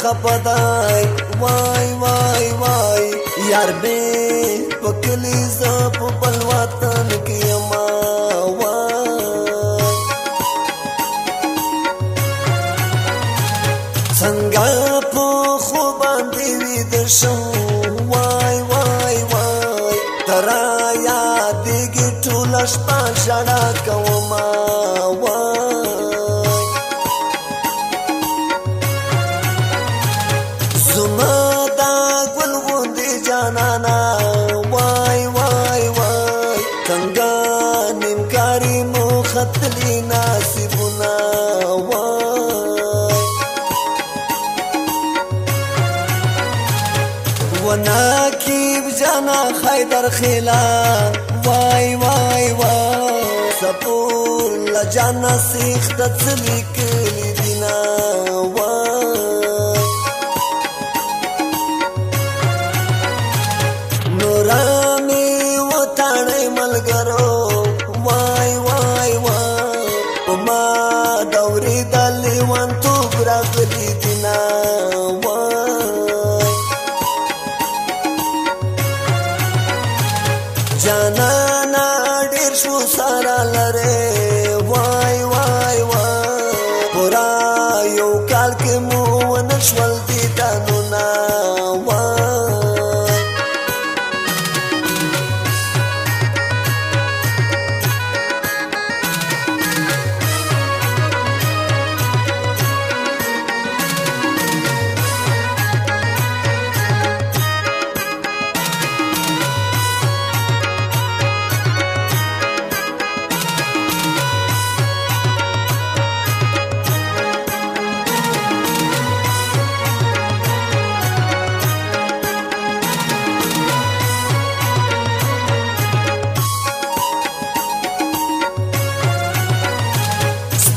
خپدای وای وای وای یار به پکلی ز په بل وطن کې ما وای څنګه په خو باندې وید شم وای وای وای ترا یادېږي ټوله شپه ژړا کومه وای زما دا ګل غوندې جانانا وای وای وای څنګه نیمکاري مو ختلي نصیبونه وای وناکیب جانا خیدر خیلا وای وای وای سپور لجانا سیخت تسلی کلی دینا وای نورامی وطاڑی ملگرو وای وای وای اما دوری دلی وان تو براغلی دینا وای جانانا ډیر شو سارا لره وای وای وای پورا یو کال کې مو ونشول دي دانونا وای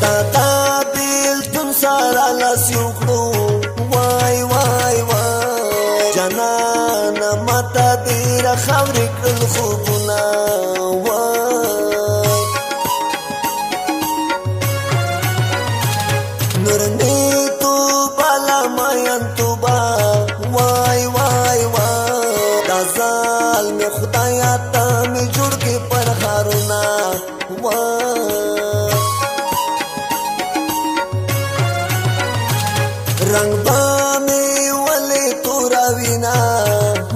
دادا بیلتون سارا لاس یو کړو وای وای وای جانانا ماته ډېره خاورې کړل خوبونه وای نورنې توبه لمین توبه وای وای وای دا ظالم خدایا ته مې جوړ کې پر ښارونه وای رنگ با می ولی تورا وینا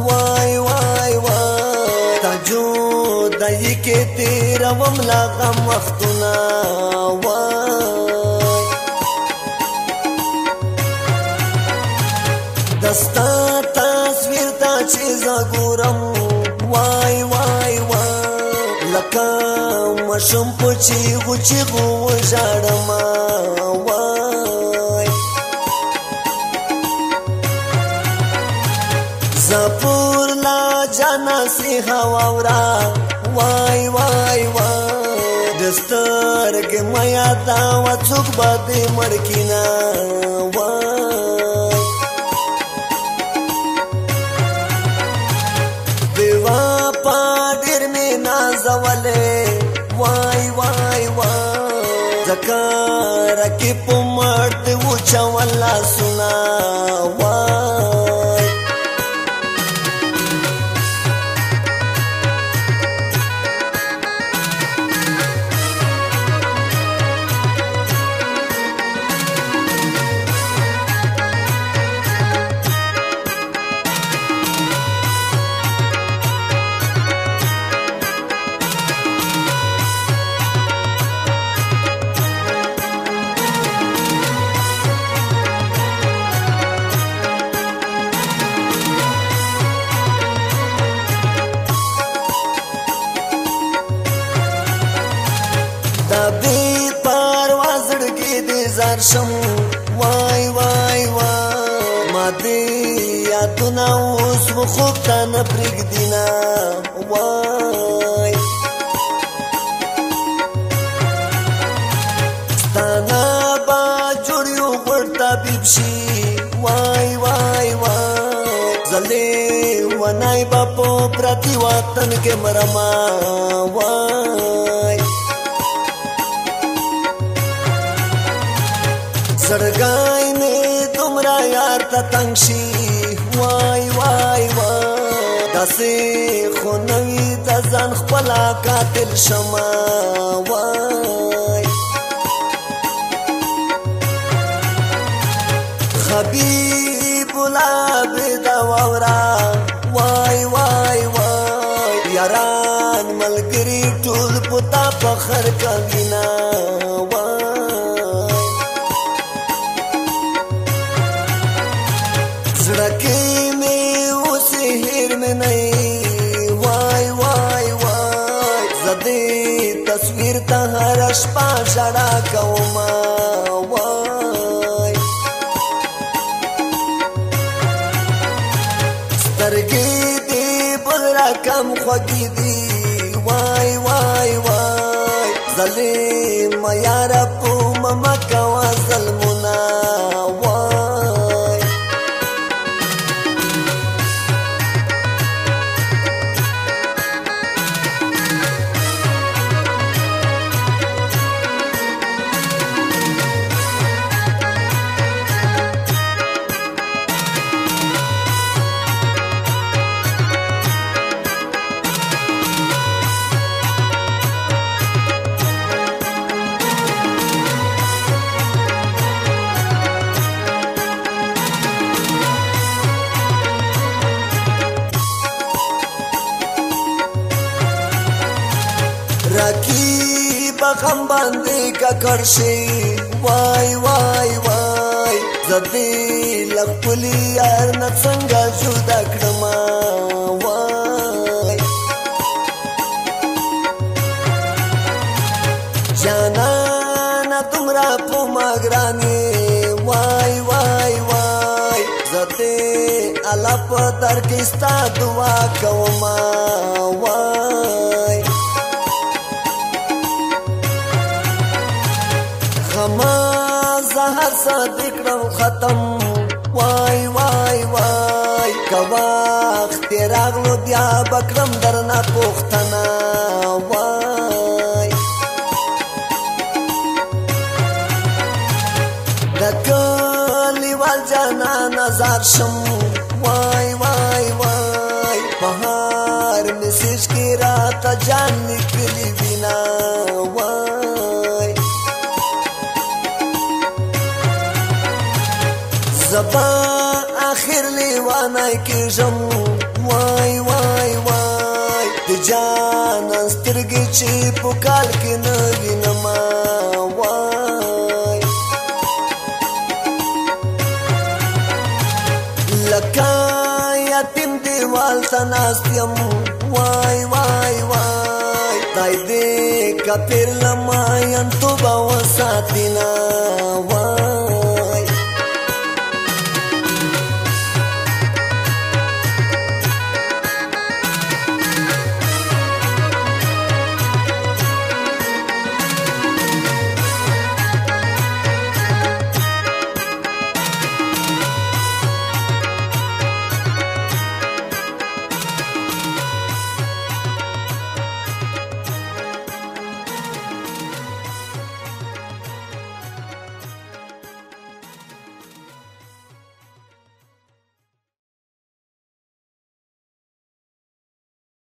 وای وای وای تا جو دای کې تیرا وملا غم وختونه وای دستا تصویر تا چې زګورم وای وای وای لکه مشم پچی غوچی غو ژړم وای زپور لا جانا سی هواورا وای وای وای دستر کې میا دا وڅوک باندې مړکینا وای دیوا پادر می نازولې وای وای وای ذکر کې پمړ و چولا سنا وای بی پرواز ډګې دې زار شم وای وای وای ما دې یادونه اوس خوب ته نه پرېږدينا وای ستانه با جوړ یو غوړ طبیب شي وای وای وای زلې ونای با په پرتی وطن کې مرما وای زړګای مې تمرا یار ته تنګ شي وای وای وای داسې خو نه وي د ځان خپله قاتل شمه وای حبیب الله بېده واوره وای وای وای یاران ملګري ټول په تا فخر کوینه وای زړه کې مې اوس هېر مې نه وای وای وای زه دې تصویر ته هره شپه ژړا کومه وای سترګې دې بل رقم خوږې دي وای وای وای ظالم یاره په مه کوه ظلمونه وای رقیب غم باندې ککړ شي وای وای وای زه دې له خپلې یار نه څنګه جدا کړمه وای جانانه دومره په ما ګران یې وای وای وای زه دې الله په در کې ستا دعا کومه وای غما زهر صادق رو ختم وای وای وای که وخت راغلو بیا بکرم درنه پوښتنه وای د کلیوال جانانه زار شم وای وای وای په هر میسیج کې راته جان لیکلي وینه وای زبا آخر لیوانای کېږم وای وای وای د جانان سترګې چې په کال کې نه وینمه وای لکه یتیم دیوال ته ناست یم وای وای وای خدای دې که پیر له ماین توبه وساتینه وای